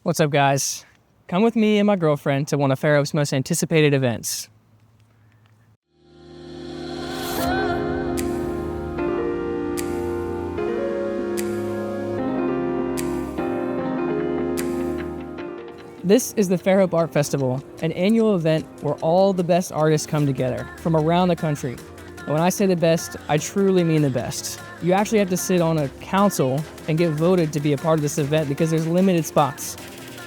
What's up, guys? Come with me and my girlfriend to one of Fairhope's most anticipated events. This is the Fairhope Art Festival, an annual event where all the best artists come together from around the country. And when I say the best, I truly mean the best. You actually have to sit on a council and get voted to be a part of this event because there's limited spots.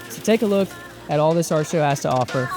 So take a look at all this art show has to offer.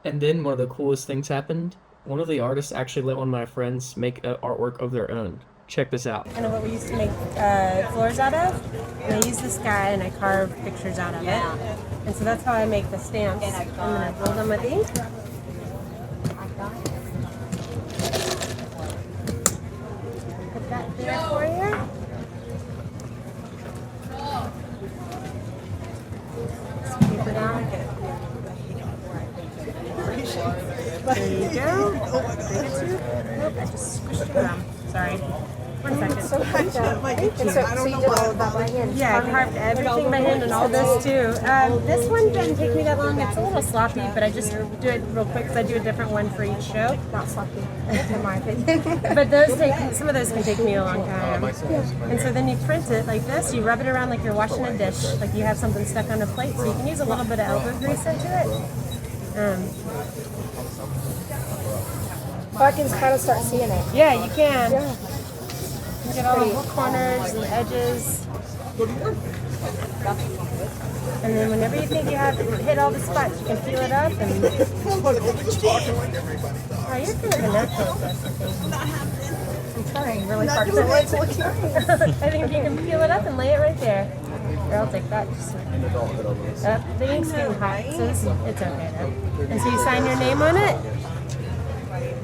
And then one of the coolest things happened. One of the artists actually let one of my friends make artwork of their own. Check this out. Kind of what we used to make floors out of. And I use this guy and I carve pictures out of it. And so that's how I make the stamps. And then I roll them with ink. Put that there for you. Paper down. There you go. Nope, I just squished it around. Sorry. 1 second. So you did all of that by hand? Yeah, I carved everything by hand and all this too. This one doesn't take me that long. It's a little sloppy, but I just do it real quick because I do a different one for each show. Not sloppy, in my opinion. But some of those can take me a long time. And so then you print it like this. You rub it around like you're washing a dish, like you have something stuck on a plate. So you can use a little bit of elbow grease into it. I can kind of start seeing it. Yeah, you can. Yeah. You get all the little corners and edges. And then whenever you think you have hit all the spots, you can peel it up and... Oh, you're kind of a natural at this, I think. I'm trying really hard. I think you can peel it up and lay it right there. Here, I'll take that. The ink's getting hot, so it's okay though. And so you sign your name on it.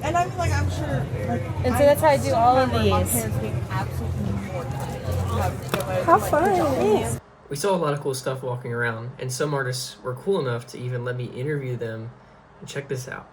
And I'm sure. And so that's how I do all of these. How fun! We saw a lot of cool stuff walking around, and some artists were cool enough to even let me interview them. And check this out.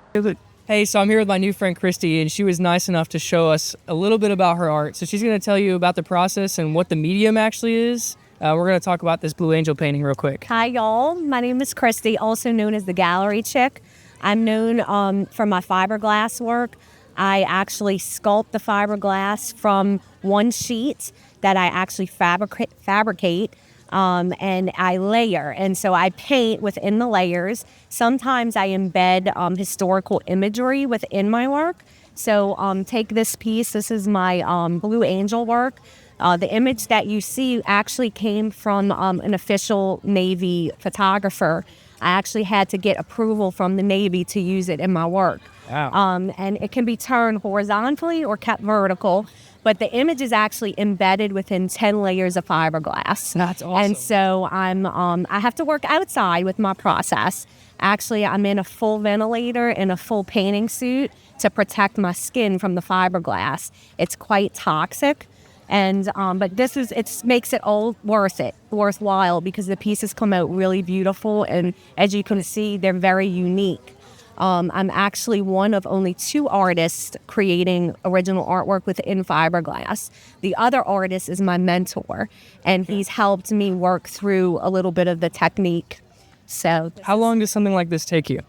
Hey, so I'm here with my new friend Christy, and she was nice enough to show us a little bit about her art. So she's going to tell you about the process and what the medium actually is. We're going to talk about this Blue Angel painting real quick. Hi, y'all. My name is Christy, also known as the Gallery Chick. I'm known for my fiberglass work. I actually sculpt the fiberglass from one sheet that I actually fabricate and I layer. And so I paint within the layers. Sometimes I embed historical imagery within my work. So take this piece. This is my Blue Angel work. The image that you see actually came from an official Navy photographer. I actually had to get approval from the Navy to use it in my work. Wow. And it can be turned horizontally or kept vertical, but the image is actually embedded within 10 layers of fiberglass. That's awesome. And so I have to work outside with my process. Actually, I'm in a full ventilator and a full painting suit to protect my skin from the fiberglass. It's quite toxic. And but it makes it all worthwhile because the pieces come out really beautiful, and as you can see, they're very unique. I'm actually one of only 2 artists creating original artwork within fiberglass. The other artist is my mentor, and he's helped me work through a little bit of the technique. So, how long does something like this take you?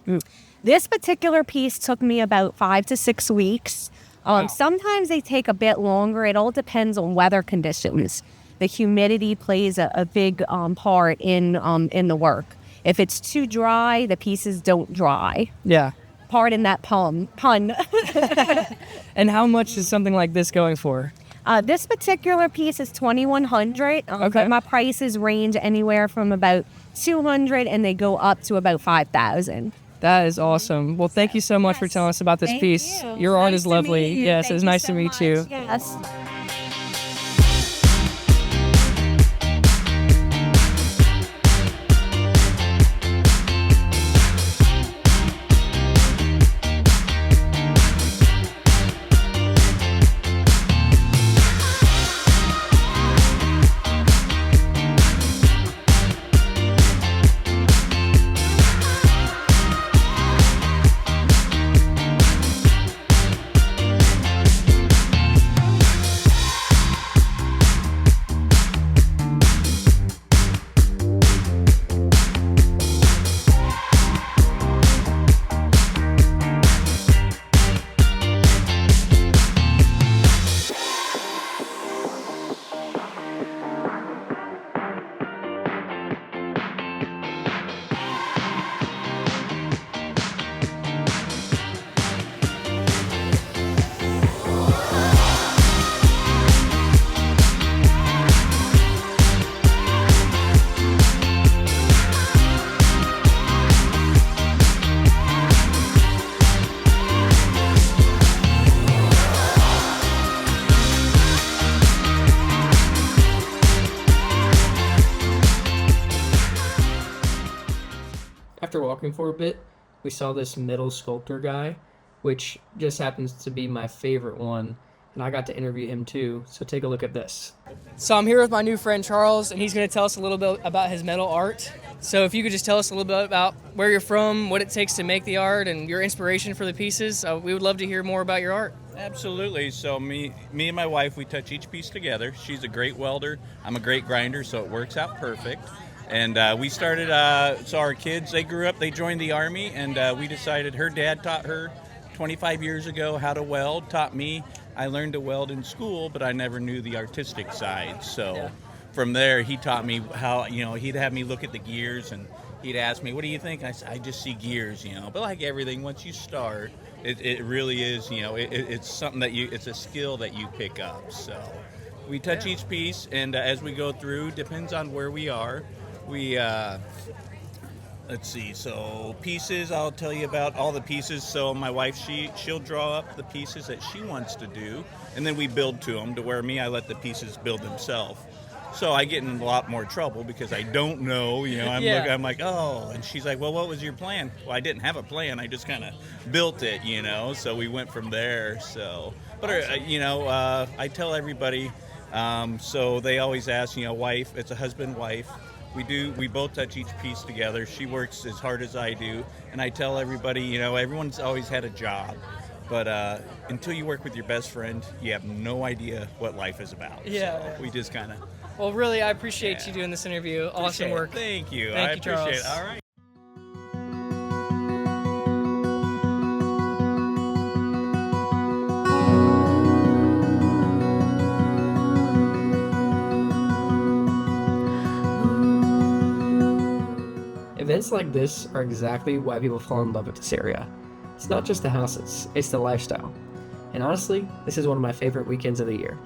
This particular piece took me about 5 to 6 weeks. Wow. Sometimes they take a bit longer. It all depends on weather conditions. The humidity plays a big part in the work. If it's too dry, the pieces don't dry. Yeah. Pardon that pun. And how much is something like this going for? This particular piece is $2,100. Okay. But my prices range anywhere from about $200 and they go up to about $5,000. That is awesome. Well, thank you so much for telling us about this piece. Your art is lovely. Yes, it's nice to meet you. Yes. After walking for a bit, we saw this metal sculptor guy, which just happens to be my favorite one, and I got to interview him too, so take a look at this. So I'm here with my new friend Charles, and he's going to tell us a little bit about his metal art. So if you could just tell us a little bit about where you're from, what it takes to make the art, and your inspiration for the pieces, we would love to hear more about your art. Absolutely. So me and my wife, we touch each piece together. She's a great welder. I'm a great grinder, so it works out perfect. And we started, so our kids, they grew up, they joined the Army, and we decided her dad taught her 25 years ago how to weld, taught me. I learned to weld in school, but I never knew the artistic side. So from there, he taught me how, he'd have me look at the gears, and he'd ask me, what do you think? I said, I just see gears, But like everything, once you start, it really is, it's something that it's a skill that you pick up. So we touch each piece, and as we go through, depends on where we are. We, let's see, so pieces, I'll tell you about all the pieces. So my wife, she'll draw up the pieces that she wants to do, and then we build to them, to where I let the pieces build themselves. So I get in a lot more trouble because I don't know, I'm like, oh, and she's like, well, what was your plan? Well, I didn't have a plan, I just kind of built it, so we went from there. So, but, I tell everybody, so they always ask, wife, it's a husband-wife. We both touch each piece together. She works as hard as I do. And I tell everybody, everyone's always had a job. But until you work with your best friend, you have no idea what life is about. Yeah. So we just kind of... Well, really, I appreciate you doing this interview. Awesome work. Thank you. Thank you, appreciate Charles. it. All right. Events like this are exactly why people fall in love with this area. It's not just the houses, it's the lifestyle. And honestly, this is one of my favorite weekends of the year.